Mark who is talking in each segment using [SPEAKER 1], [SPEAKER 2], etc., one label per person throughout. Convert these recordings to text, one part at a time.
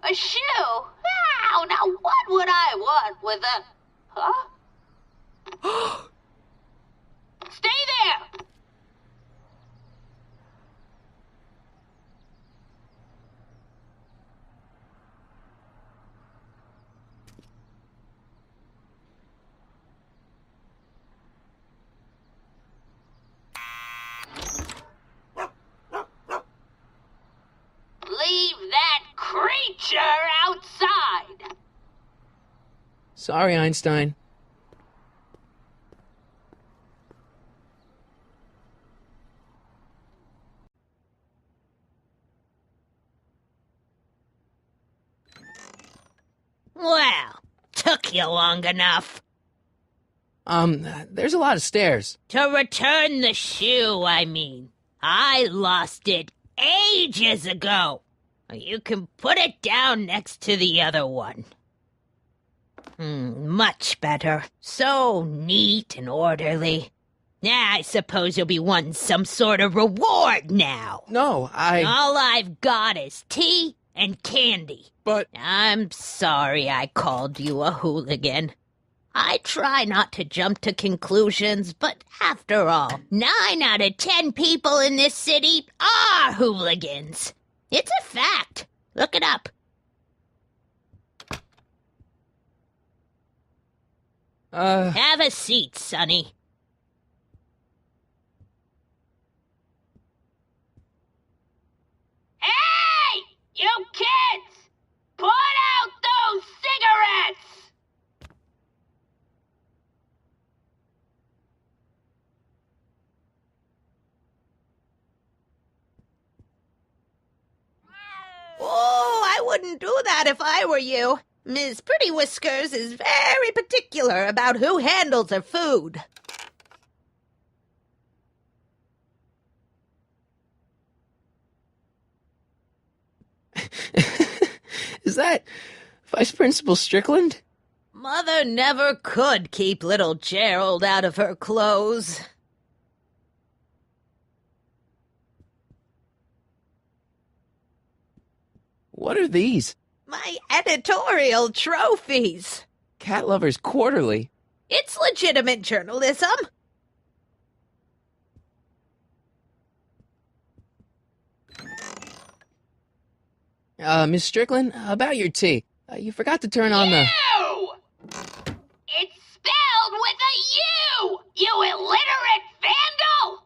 [SPEAKER 1] A shoe? Ow, now what would I want with a... Huh? Stay there! Leave that creature outside!
[SPEAKER 2] Sorry, Einstein.
[SPEAKER 3] Well, took you long enough.
[SPEAKER 2] There's a lot of stairs.
[SPEAKER 3] To return the shoe, I mean. I lost it ages ago. You can put it down next to the other one. Much better. So neat and orderly. I suppose you'll be wanting some sort of reward now.
[SPEAKER 2] No,
[SPEAKER 3] All I've got is tea and candy.
[SPEAKER 2] But...
[SPEAKER 3] I'm sorry I called you a hooligan. I try not to jump to conclusions, but after all, 9 out of 10 people in this city are hooligans. It's a fact. Look it up. Have a seat, Sonny.
[SPEAKER 1] Hey! You kids! Put out those cigarettes!
[SPEAKER 3] Oh, I wouldn't do that if I were you. Ms. Pretty Whiskers is very particular about who handles her food.
[SPEAKER 2] Is that Vice Principal Strickland?
[SPEAKER 3] Mother never could keep little Gerald out of her clothes.
[SPEAKER 2] What are these?
[SPEAKER 3] My editorial trophies.
[SPEAKER 2] Cat Lovers Quarterly.
[SPEAKER 3] It's legitimate journalism.
[SPEAKER 2] Miss Strickland, about your tea. You forgot to turn on the...
[SPEAKER 1] You! It's spelled with a U! You illiterate vandal!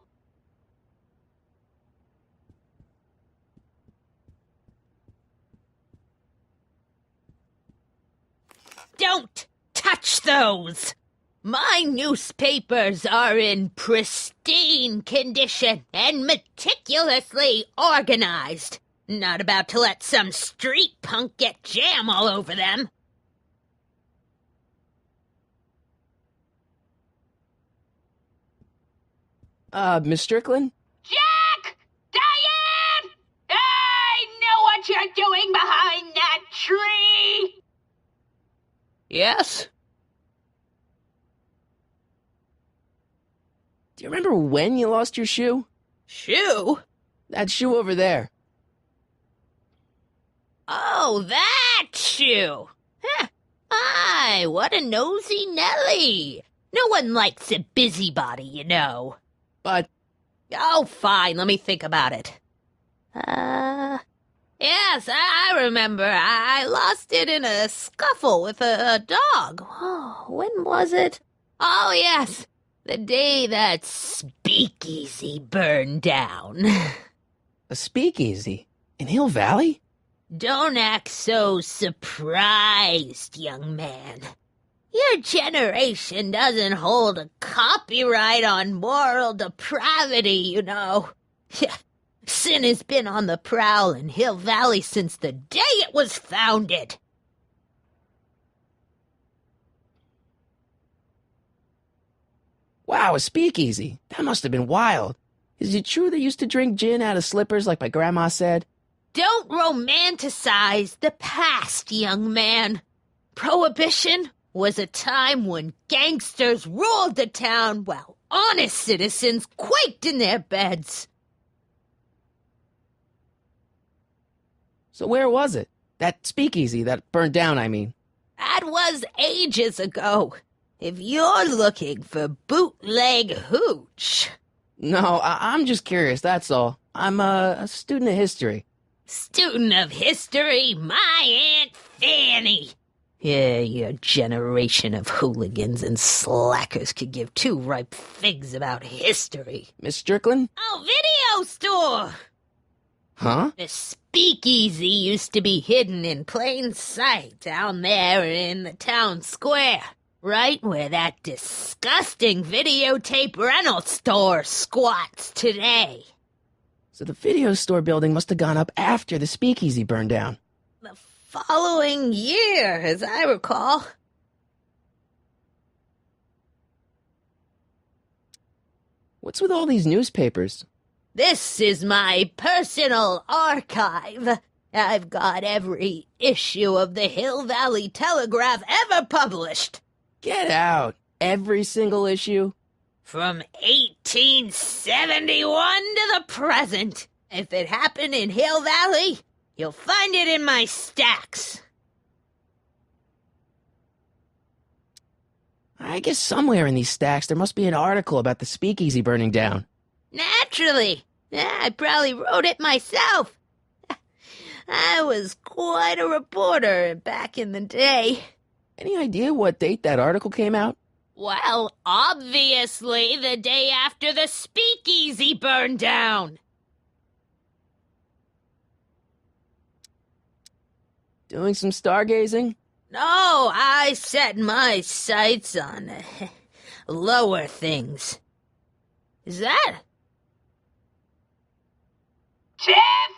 [SPEAKER 3] Don't touch those! My newspapers are in pristine condition and meticulously organized. Not about to let some street punk get jam all over them.
[SPEAKER 2] Miss Strickland?
[SPEAKER 1] Jack! Diane! I know what you're doing behind that tree!
[SPEAKER 2] Yes? Do you remember when you lost your shoe?
[SPEAKER 3] Shoe?
[SPEAKER 2] That shoe over there.
[SPEAKER 3] Oh, that shoe! Huh. Aye, what a nosy Nelly! No one likes a busybody, you know.
[SPEAKER 2] But...
[SPEAKER 3] Oh, fine, let me think about it. Yes, I remember. I lost it in a scuffle with a dog. Oh, when was it? Oh, yes, the day that speakeasy burned down.
[SPEAKER 2] A speakeasy? In Hill Valley?
[SPEAKER 3] Don't act so surprised, young man. Your generation doesn't hold a copyright on moral depravity, you know. Sin has been on the prowl in Hill Valley since the day it was founded.
[SPEAKER 2] Wow, a speakeasy. That must have been wild. Is it true they used to drink gin out of slippers like my grandma said?
[SPEAKER 3] Don't romanticize the past, young man. Prohibition was a time when gangsters ruled the town while honest citizens quaked in their beds.
[SPEAKER 2] So where was it? That speakeasy that burned down, I mean.
[SPEAKER 3] That was ages ago. If you're looking for bootleg hooch.
[SPEAKER 2] No, I'm just curious, that's all. I'm a student of history.
[SPEAKER 3] Student of history, my Aunt Fanny. Yeah, your generation of hooligans and slackers could give two ripe figs about history.
[SPEAKER 2] Miss Strickland?
[SPEAKER 3] Oh, video store!
[SPEAKER 2] Huh?
[SPEAKER 3] The speakeasy used to be hidden in plain sight down there in the town square, right where that disgusting videotape rental store squats today.
[SPEAKER 2] So the video store building must have gone up after the speakeasy burned down.
[SPEAKER 3] The following year, as I recall.
[SPEAKER 2] What's with all these newspapers?
[SPEAKER 3] This is my personal archive. I've got every issue of the Hill Valley Telegraph ever published.
[SPEAKER 2] Get out! Every single issue?
[SPEAKER 3] From 1871 to the present. If it happened in Hill Valley, you'll find it in my stacks.
[SPEAKER 2] I guess somewhere in these stacks there must be an article about the speakeasy burning down.
[SPEAKER 3] Naturally. I probably wrote it myself. I was quite a reporter back in the day.
[SPEAKER 2] Any idea what date that article came out?
[SPEAKER 3] Well, obviously the day after the speakeasy burned down.
[SPEAKER 2] Doing some stargazing?
[SPEAKER 3] No, I set my sights on lower things. Is that?
[SPEAKER 1] Tiff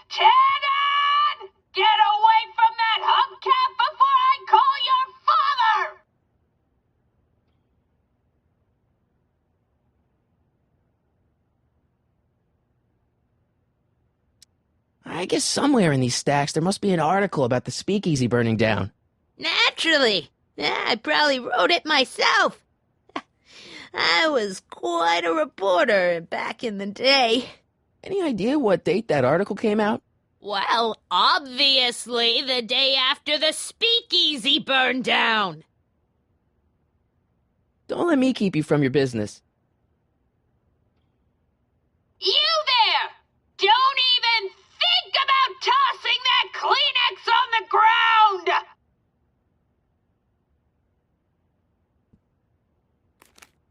[SPEAKER 1] Tannen! Get away from that hubcap before I call your father!
[SPEAKER 2] I guess somewhere in these stacks there must be an article about the speakeasy burning down.
[SPEAKER 3] Naturally. I probably wrote it myself. I was quite a reporter back in the day.
[SPEAKER 2] Any idea what date that article came out?
[SPEAKER 3] Well, obviously the day after the speakeasy burned down.
[SPEAKER 2] Don't let me keep you from your business.
[SPEAKER 1] You there! Don't even think about tossing that Kleenex on the ground!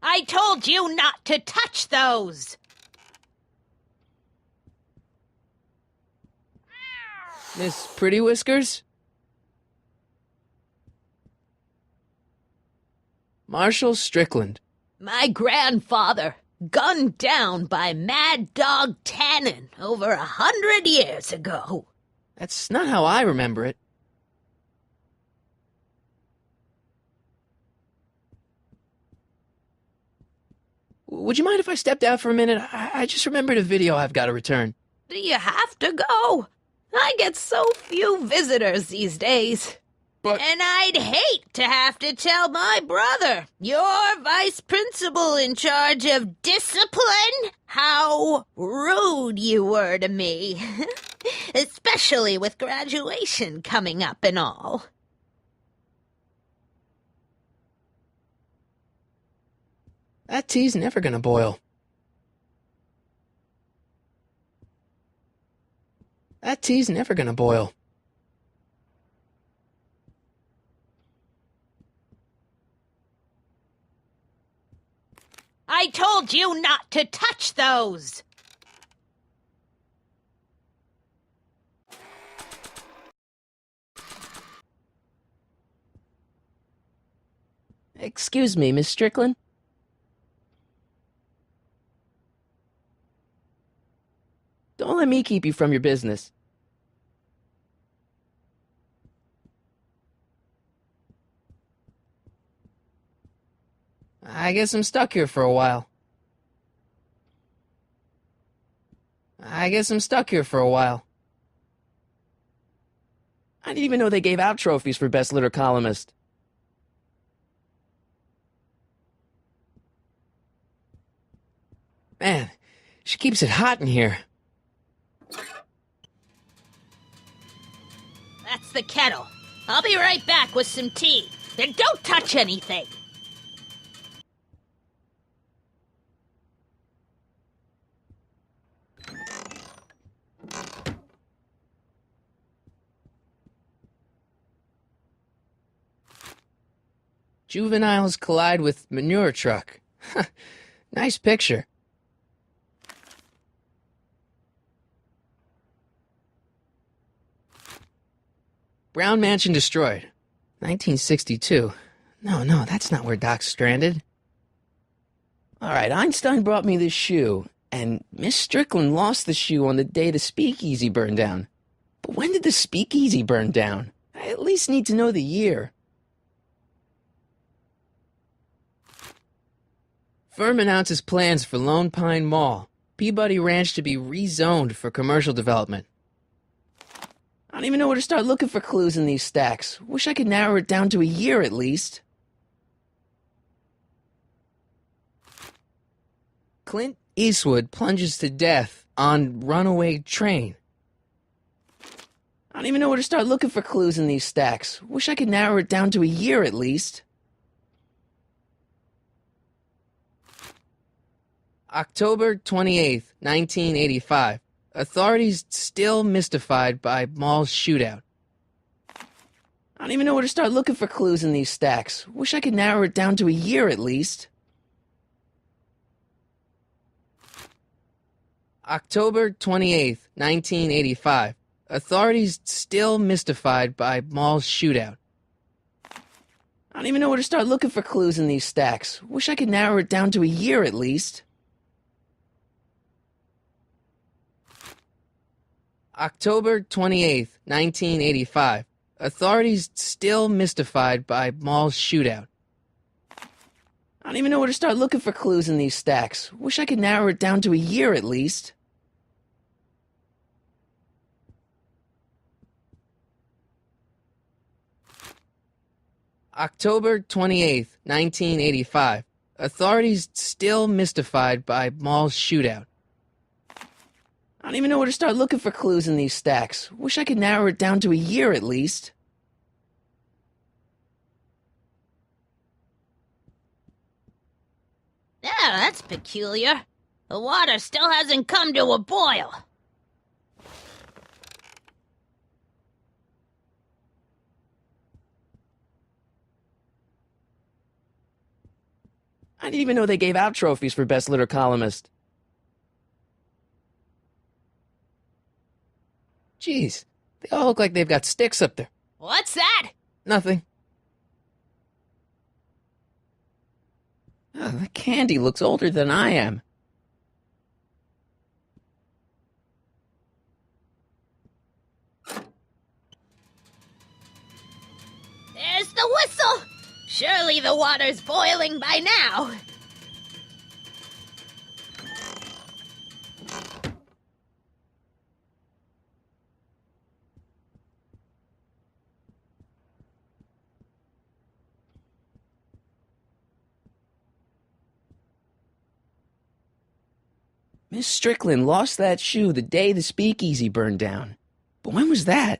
[SPEAKER 3] I told you not to touch those.
[SPEAKER 2] Miss Pretty Whiskers? Marshall Strickland.
[SPEAKER 3] My grandfather, gunned down by Mad Dog Tannen over 100 years ago.
[SPEAKER 2] That's not how I remember it. Would you mind if I stepped out for a minute? I just remembered a video I've got to return.
[SPEAKER 3] Do you have to go? I get so few visitors these days.
[SPEAKER 2] But...
[SPEAKER 3] And I'd hate to have to tell my brother, your vice principal in charge of discipline, how rude you were to me. Especially with graduation coming up and all.
[SPEAKER 2] That tea's never gonna boil. That tea's never gonna boil.
[SPEAKER 3] I told you not to touch those!
[SPEAKER 2] Excuse me, Miss Strickland? Don't let me keep you from your business. I guess I'm stuck here for a while. I guess I'm stuck here for a while. I didn't even know they gave out trophies for Best Litter Columnist. Man, she keeps it hot in here.
[SPEAKER 3] That's the kettle. I'll be right back with some tea. And don't touch anything.
[SPEAKER 2] Juveniles collide with manure truck. Nice picture. Brown mansion destroyed. 1962. No, that's not where Doc's stranded. All right, Einstein brought me this shoe, and Miss Strickland lost the shoe on the day the speakeasy burned down. But when did the speakeasy burn down? I at least need to know the year. Firm announces plans for Lone Pine Mall, Peabody Ranch to be rezoned for commercial development. I don't even know where to start looking for clues in these stacks. Wish I could narrow it down to a year at least. Clint Eastwood plunges to death on runaway train. I don't even know where to start looking for clues in these stacks. Wish I could narrow it down to a year at least. October 28th, 1985. Authorities still mystified by mall shootout. I don't even know where to start looking for clues in these stacks. Wish I could narrow it down to a year at least. October 28th, 1985. Authorities still mystified by mall shootout. I don't even know where to start looking for clues in these stacks. Wish I could narrow it down to a year at least. October 28th, 1985. Authorities still mystified by mall shootout. I don't even know where to start looking for clues in these stacks. Wish I could narrow it down to a year at least. October 28th, 1985. Authorities still mystified by mall shootout. I don't even know where to start looking for clues in these stacks. Wish I could narrow it down to a year at least.
[SPEAKER 3] Yeah, that's peculiar. The water still hasn't come to a boil.
[SPEAKER 2] I didn't even know they gave out trophies for best litter columnist. Jeez, they all look like they've got sticks up there.
[SPEAKER 3] What's that?
[SPEAKER 2] Nothing. Oh, the candy looks older than I am.
[SPEAKER 3] There's the whistle! Surely the water's boiling by now.
[SPEAKER 2] Miss Strickland lost that shoe the day the speakeasy burned down. But when was that?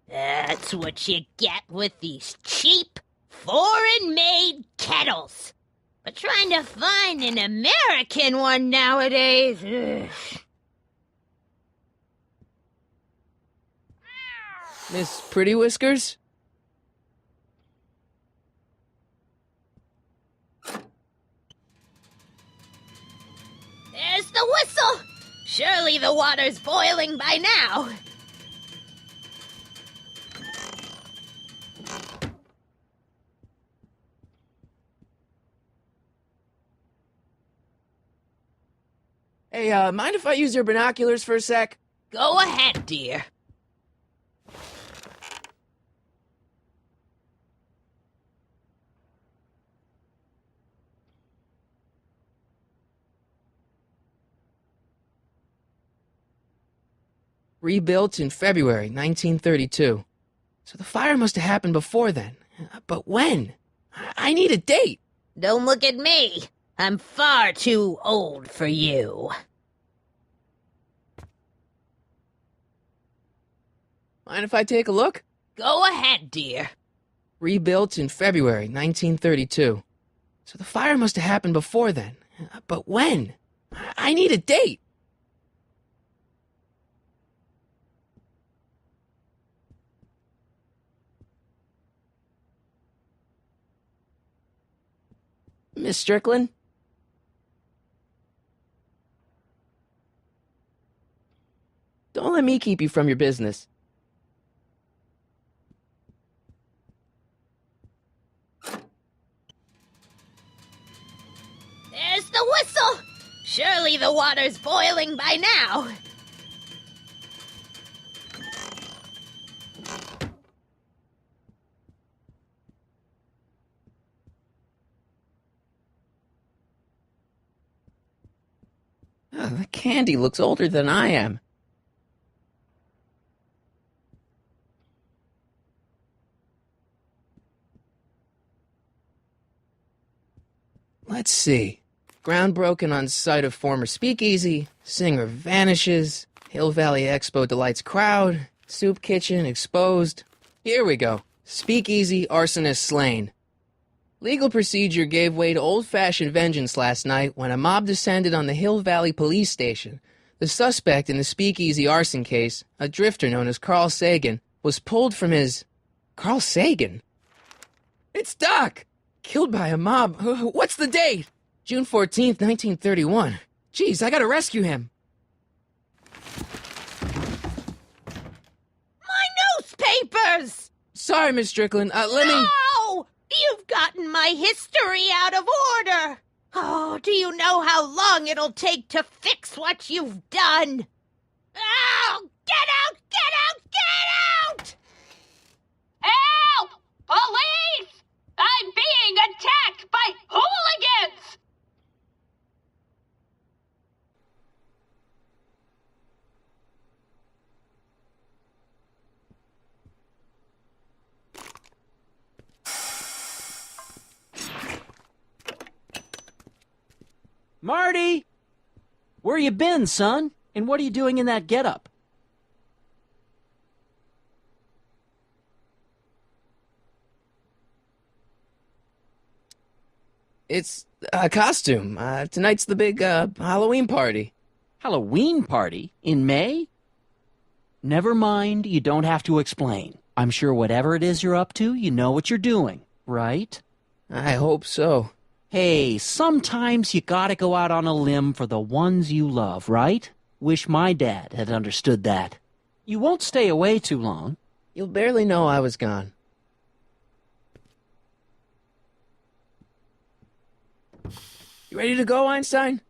[SPEAKER 3] That's what you get with these cheap, foreign-made kettles. But trying to find an American one nowadays... ugh.
[SPEAKER 2] Miss Pretty Whiskers?
[SPEAKER 3] There's the whistle! Surely the water's boiling by now.
[SPEAKER 2] Hey, mind if I use your binoculars for a sec?
[SPEAKER 3] Go ahead, dear.
[SPEAKER 2] Rebuilt in February 1932. So the fire must have happened before then. But when? I need a date.
[SPEAKER 3] Don't look at me. I'm far too old for you.
[SPEAKER 2] Mind if I take a look?
[SPEAKER 3] Go ahead, dear.
[SPEAKER 2] Rebuilt in February 1932. So the fire must have happened before then. But when? I need a date. Miss Strickland? Don't let me keep you from your business.
[SPEAKER 3] There's the whistle. Surely the water's boiling by now.
[SPEAKER 2] The candy looks older than I am. Let's see. Ground broken on site of former speakeasy, singer vanishes, Hill Valley Expo delights crowd, soup kitchen exposed. Here we go. Speakeasy arsonist slain. Legal procedure gave way to old-fashioned vengeance last night when a mob descended on the Hill Valley police station. The suspect in the speakeasy arson case, a drifter known as Carl Sagan, was pulled from his... Carl Sagan? It's Doc! Killed by a mob. What's the date? June 14th, 1931. Jeez, I gotta rescue him.
[SPEAKER 3] My newspapers!
[SPEAKER 2] Sorry, Miss Strickland. Let me...
[SPEAKER 3] No! You've gotten my history out of order! Oh, do you know how long it'll take to fix what you've done? Oh, get out! Get out! Get out!
[SPEAKER 1] Help! Police! I'm being attacked by hooligans!
[SPEAKER 4] Marty! Where you been, son? And what are you doing in that getup?
[SPEAKER 2] It's a costume. Tonight's the big, Halloween party.
[SPEAKER 4] Halloween party? In May? Never mind, you don't have to explain. I'm sure whatever it is you're up to, you know what you're doing, right?
[SPEAKER 2] I hope so.
[SPEAKER 4] Hey, sometimes you gotta go out on a limb for the ones you love, right? Wish my dad had understood that. You won't stay away too long.
[SPEAKER 2] You'll barely know I was gone. You ready to go, Einstein?